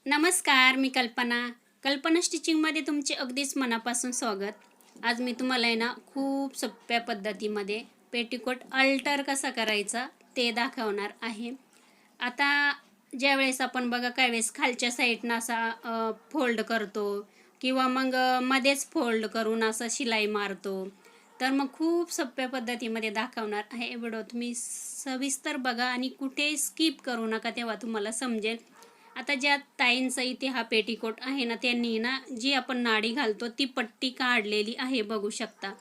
नमस्कार, मी कल्पना स्टिचिंगमध्ये तुमचे अगदीच मनापासून स्वागत. आज मी तुम्हाला आहे ना खूप सोप्या पद्धतीमध्ये पेटीकोट अल्टर कसा करायचा ते दाखवणार आहे. आता ज्यावेळेस आपण बघा काही वेळेस खालच्या साईडनं असा फोल्ड करतो किंवा मग मध्येच फोल्ड करून असं शिलाई मारतो. तर मग खूप सोप्या पद्धतीमध्ये दाखवणार आहे. व्हिडिओ तुम्ही सविस्तर बघा आणि कुठे स्किप करू नका, तेव्हा तुम्हाला समजेल. आता ज्या ताईंचा इथे हा पेटीकोट आहे ना, त्यांनी ना जी आपण नाडी घालतो ती पट्टी काढलेली आहे, बघू शकता.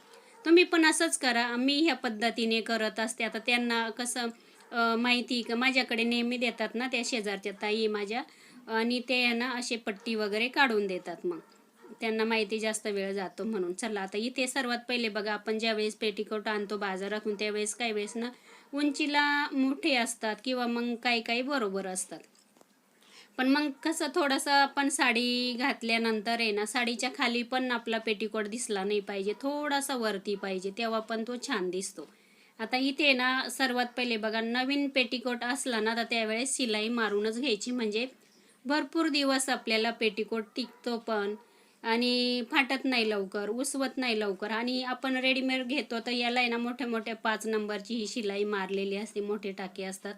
तुम्ही पण असंच करा. मी ह्या पद्धतीने करत असते. आता त्यांना कसं माहिती का माझ्याकडे नेहमी देतात ना त्या शेजारच्या ताई माझ्या, आणि ते ना असे पट्टी वगैरे काढून देतात. मग त्यांना माहिती जास्त वेळ जातो म्हणून. चला आता इथे सर्वात पहिले बघा, आपण ज्यावेळेस पेटीकोट आणतो बाजारातून त्यावेळेस काही वेळेस ना उंचीला मोठे असतात किंवा मग काही काही बरोबर असतात. पण मग कसं थोडंसं आपण साडी घातल्यानंतर आहे ना, साडीच्या खाली पण आपला पेटीकोट दिसला नाही पाहिजे, थोडासा वरती पाहिजे, तेव्हा पण तो छान दिसतो. आता इथे ना सर्वात पहिले बघा, नवीन पेटीकोट असला ना तर त्यावेळेस शिलाई मारूनच घ्यायची, म्हणजे भरपूर दिवस आपल्याला पेटीकोट टिकतो पण, आणि फाटत नाही लवकर, उसवत नाही लवकर. आणि आपण रेडीमेड घेतो तर याला आहे ना मोठ्या मोठ्या 5 नंबरची ही शिलाई मारलेली असते, मोठे टाके असतात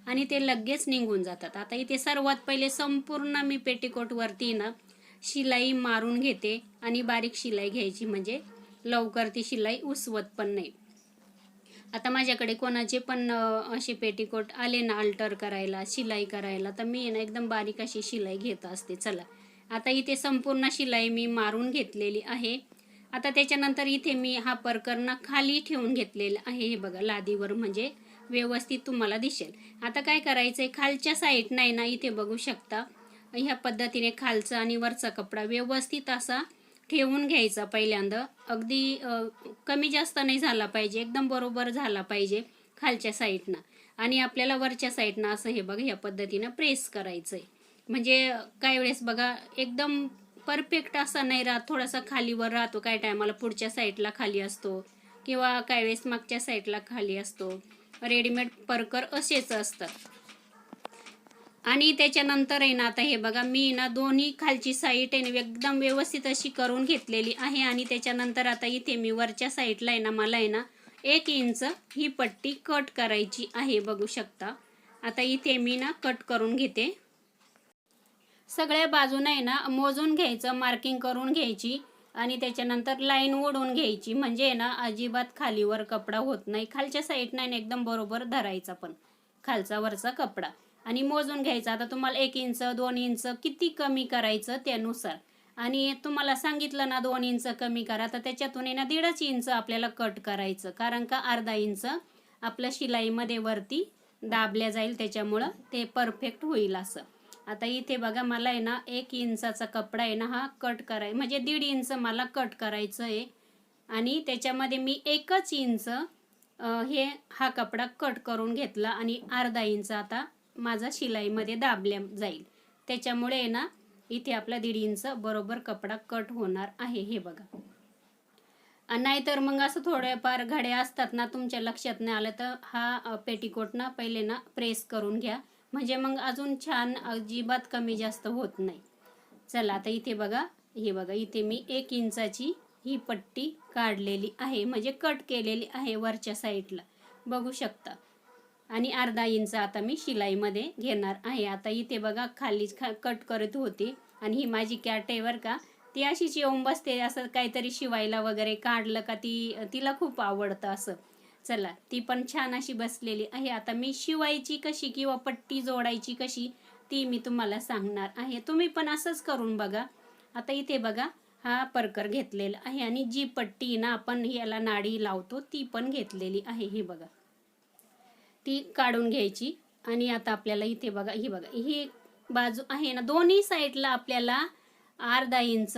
आणि ते लगेच निघून जातात. आता इथे सर्वात पहिले संपूर्ण मी पेटीकोटवरती ना शिलाई मारून घेते आणि बारीक शिलाई घ्यायची, म्हणजे लवकर ती शिलाई उसवत पण नाही. आता माझ्याकडे कोणाचे पण असे पेटीकोट आले ना अल्टर करायला, शिलाई करायला, तर मी ना एकदम बारीक अशी शिलाई घेत असते. चला आता इथे संपूर्ण शिलाई मी मारून घेतलेली आहे. आता त्याच्यानंतर इथे मी हा परकर खाली ठेवून घेतलेला आहे, हे बघा लादीवर, म्हणजे व्यवस्थित तुम्हाला दिसेल. आता काय करायचं आहे, खालच्या साईड नाही ना इथे बघू शकता, ह्या पद्धतीने खालचा आणि वरचा कपडा व्यवस्थित असा ठेवून घ्यायचा पहिल्यांदा. अगदी कमी जास्त नाही झाला पाहिजे, एकदम बरोबर झाला पाहिजे खालच्या साईडनं. आणि आपल्याला वरच्या साईडनं असं हे बघा ह्या पद्धतीनं प्रेस करायचं आहे. म्हणजे काही वेळेस बघा एकदम परफेक्ट असा नाही राहत, थोडासा खालीवर राहतो, काय टायमाला पुढच्या साईडला खाली असतो किंवा काही वेळेस मागच्या साईडला खाली असतो. रेडीमेड परकर असेच असतात. आणि त्याच्यानंतर आहे ना, आता हे बघा मी ना दोन्ही खालची साईड आहे ना एकदम व्यवस्थित अशी करून घेतलेली आहे. आणि त्याच्यानंतर आता इथे मी वरच्या साईडला आहे ना, मला आहे ना 1 इंच ही पट्टी कट करायची आहे, बघू शकता. आता इथे मी ना कट करून घेते. सगळ्या बाजूने आहे ना मोजून घ्यायचं, मार्किंग करून घ्यायची आणि त्याच्यानंतर लाईन ओढून घ्यायची, म्हणजे ना अजिबात खालीवर कपडा होत नाही. खालच्या साईडने एकदम बरोबर धरायचा पण खालचा वरचा कपडा आणि मोजून घ्यायचा. आता तुम्हाला 1 इंच 2 इंच किती कमी करायचं त्यानुसार. आणि तुम्हाला सांगितलं ना 2 इंच कमी करा, तर त्याच्यातून आहे ना 1.5 इंच आपल्याला कट करायचं, कारण का अर्धा इंच आपल्या शिलाईमध्ये वरती दाबल्या जाईल, त्याच्यामुळं ते परफेक्ट होईल असं. आता इथे बघा मला आहे ना 1 इंचाचा कपडा आहे ना हा कट करायचा, म्हणजे 1.5 इंच मला कट करायचं आहे. आणि त्याच्यामध्ये मी 1च इंच हा कपडा कट करून घेतला आणि अर्धा इंच आता माझा शिलाईमध्ये दाबल्या जाईल. त्याच्यामुळे आहे ना इथे आपला 1.5 इंच बरोबर कपडा कट होणार आहे, हे बघा. नाहीतर मग असं थोड्याफार घड्या असतात ना, तुमच्या लक्षात नाही आलं तर हा पेटीकोट ना पहिले ना प्रेस करून घ्या, म्हणजे मग अजून छान, अजिबात कमी जास्त होत नाही. चला आता इथे बघा, हे बघा इथे मी 1 इंचाची ही पट्टी काढलेली आहे, म्हणजे कट केलेली आहे वरच्या साईडला, बघू शकता. आणि अर्धा इंच आता मी शिलाईमध्ये घेणार आहे. आता इथे बघा खाली कट करत होती आणि ही माझी कॅट आहे बरं का, ती अशीच येऊन बसते, असं काहीतरी शिवायला वगैरे काढलं का तिला खूप आवडतं असं. चला ती पण छान अशी बसलेली आहे. आता मी शिवायची कशी किंवा पट्टी जोडायची कशी ती मी तुम्हाला सांगणार आहे, तुम्ही पण असंच करून बघा. आता इथे बघा हा परकर घेतलेला आहे आणि जी पट्टी ना आपण याला नाडी लावतो ती पण घेतलेली आहे, हे बघा, ती काढून घ्यायची. आणि आता आपल्याला इथे बघा, ही बघा ही बाजू आहे ना, दोन्ही साईडला आपल्याला अर्धा इंच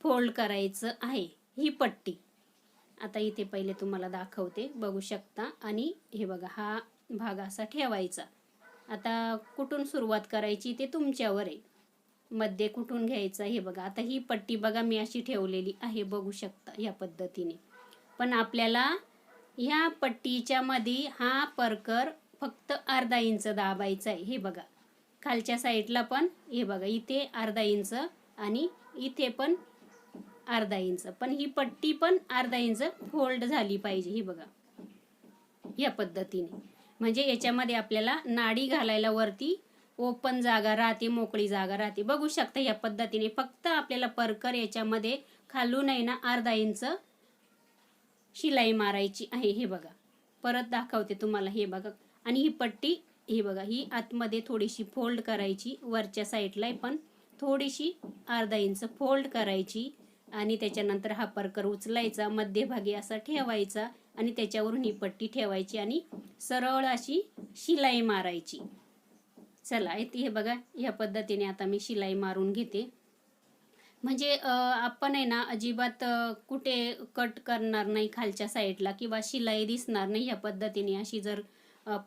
फोल्ड करायचं आहे ही पट्टी. आता इथे पहिले तुम्हाला दाखवते, बघू शकता. आणि हे बघा हा भाग असा ठेवायचा. आता कुठून सुरुवात करायची ते तुमच्यावर आहे, मध्ये कुठून घ्यायचं हे बघा. आता ही पट्टी बघा मी अशी ठेवलेली आहे, बघू शकता या पद्धतीने. पण आपल्याला ह्या पट्टीच्या मध्ये हा परकर फक्त अर्धा इंच दाबायचा आहे, हे बघा. खालच्या साईडला पण हे बघा इथे अर्धा इंच आणि इथे पण अर्धा इंच, पण ही पट्टी पण अर्धा इंच फोल्ड झाली पाहिजे. ही बघा या पद्धतीने, म्हणजे याच्यामध्ये आपल्याला नाडी घालायला वरती ओपन जागा राहते, मोकळी जागा राहते. बघू शकता या पद्धतीने. फक्त आपल्याला परकर याच्यामध्ये खालून आहे ना अर्धा इंच शिलाई मारायची आहे. हे बघा परत दाखवते तुम्हाला. हे बघा आणि ही पट्टी हे बघा ही आतमध्ये थोडीशी फोल्ड करायची, वरच्या साईडला पण थोडीशी अर्धा इंच फोल्ड करायची आणि त्याच्यानंतर हा परकर उचलायचा, मध्यभागी असा ठेवायचा आणि त्याच्यावरून ही पट्टी ठेवायची आणि सरळ अशी शिलाई मारायची. चला हे बघा या पद्धतीने आता मी शिलाई मारून घेते. म्हणजे आपण आहे ना अजिबात कुठे कट करणार नाही खालच्या साईडला किंवा शिलाई दिसणार नाही. ह्या पद्धतीने अशी जर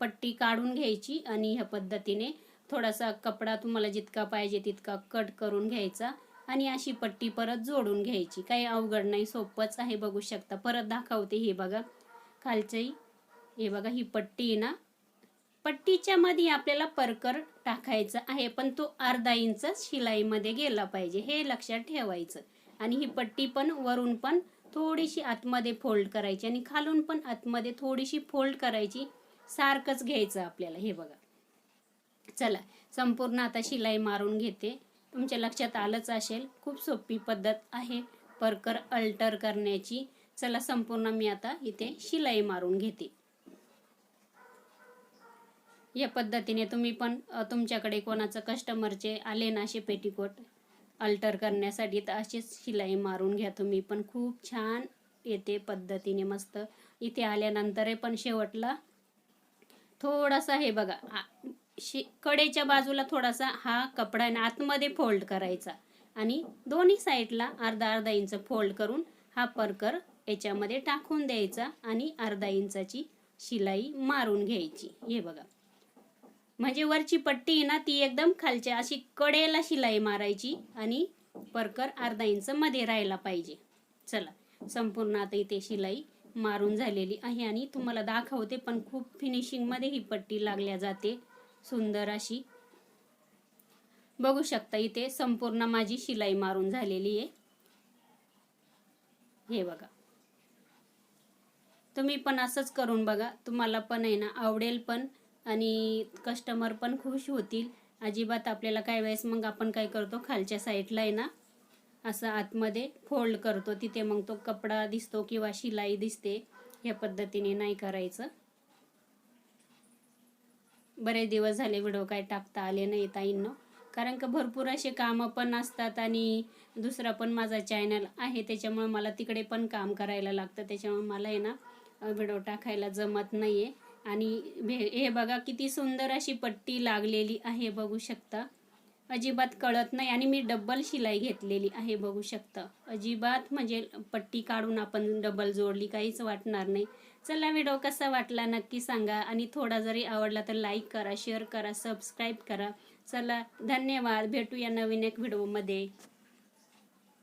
पट्टी काढून घ्यायची आणि ह्या पद्धतीने थोडासा कपडा तुम्हाला जितका पाहिजे तितका कट करून घ्यायचा आणि अशी पट्टी परत जोडून घ्यायची. काही अवघड नाही, सोपंच आहे. बघू शकता. परत दाखवते. हे बघा खालची हे बघा ही पट्टी ना, पट्टीच्या मध्ये आपल्याला परकर टाकायचा आहे, पण तो अर्धा इंच शिलाईमध्ये गेला पाहिजे, हे लक्षात ठेवायचं. आणि ही पट्टी पण वरून पण थोडीशी आतमध्ये फोल्ड करायची आणि खालून पण आतमध्ये थोडीशी फोल्ड करायची. सारखंच घ्यायचं आपल्याला. हे बघा. चला संपूर्ण आता शिलाई मारून घेते. तुमच्या लक्षात आलंच असेल, खूप सोपी पद्धत आहे परकर अल्टर करण्याची. चला संपूर्ण मी आता इथे शिलाई मारून घेते. या पद्धतीने तुम्ही पण तुमच्याकडे कोणाचं कस्टमरचे आले ना असे पेटीकोट अल्टर करण्यासाठी तर अशीच शिलाई मारून घ्या तुम्ही पण. खूप छान येते पद्धतीने मस्त. इथे आल्यानंतर पण शेवटला थोडासा हे बघा कडेच्या बाजूला थोडासा हा कपडा आतमध्ये फोल्ड करायचा आणि दोन्ही साईडला अर्धा अर्धा इंच फोल्ड करून हा परकर याच्यामध्ये टाकून द्यायचा आणि अर्धा इंचाची शिलाई मारून घ्यायची. हे बघा म्हणजे वरची पट्टी ना ती एकदम खालच्या अशी कडेला शिलाई मारायची आणि परकर अर्धा इंच मध्ये राहायला पाहिजे. चला संपूर्ण आता इथे शिलाई मारून झालेली आहे आणि तुम्हाला दाखवते पण खूप फिनिशिंग मध्ये ही पट्टी लागल्या जाते सुंदर अशी. बघू शकता इथे संपूर्ण माझी शिलाई मारून झालेली आहे. हे बघा तुम्ही पण असंच करून बघा, तुम्हाला पण आहे ना आवडेल पण आणि कस्टमर पण खुश होतील. अजिबात आपल्याला काय वेळेस मग आपण काय करतो खालच्या साईडला आहे ना असं आतमध्ये फोल्ड करतो, तिथे मग तो कपडा दिसतो किंवा शिलाई दिसते. या पद्धतीने नाही करायचं. बरेच दिवस झाले व्हिडिओ काय टाकता आले नाही ताईंनो, कारण का भरपूर असे कामं पण असतात आणि दुसरा पण माझा चॅनल आहे त्याच्यामुळे मला तिकडे पण काम करायला लागतं. त्याच्यामुळे मला आहे ना व्हिडिओ टाकायला जमत नाही आहे. आणि हे बघा किती सुंदर अशी पट्टी लागलेली आहे. बघू शकता अजिबात कळत नाही आणि मी डबल शिलाई घेतलेली आहे. बघू शकता अजिबात म्हणजे पट्टी काढून आपण डबल जोडली काहीच वाटणार नाही. चला व्हिडिओ कसा वाटला नक्की सांगा आणि थोडा जरी आवडला तर लाईक करा, शेअर करा, सबस्क्राईब करा. चला धन्यवाद. भेटूया नवीन एक व्हिडिओमध्ये.